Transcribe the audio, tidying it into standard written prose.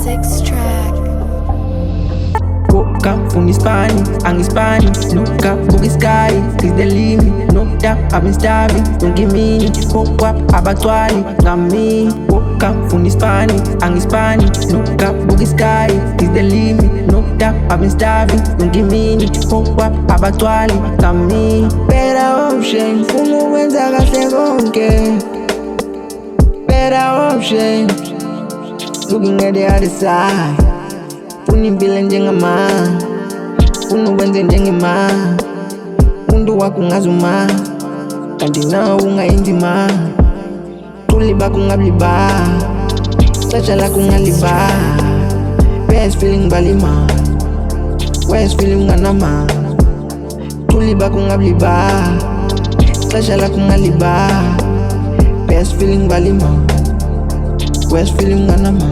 6 track. Woke up from Hispanic, I'm Hispanic. Look up, book is sky, is the limit. No doubt, I've been starving, don't give me. Woke up, abattoir, got me. Woke up from Hispanic, I'm Hispanic. Look up, book is sky, is the limit. No doubt, I've been starving, don't give me. Woke up, abattoir, got me. Better option, fumo wenza kahle konke. Better option, looking at the other side. Unimpile njengama, unuwenze njengema. Undu wako ngazuma, kanti nawo ungayinzima. Tuli bako ngabliba, sacha lako ngaliba. Best feeling balima, worst feeling nganama. Tuli bako ngabliba, sacha lako ngaliba. Best feeling balima, worst feeling nganama.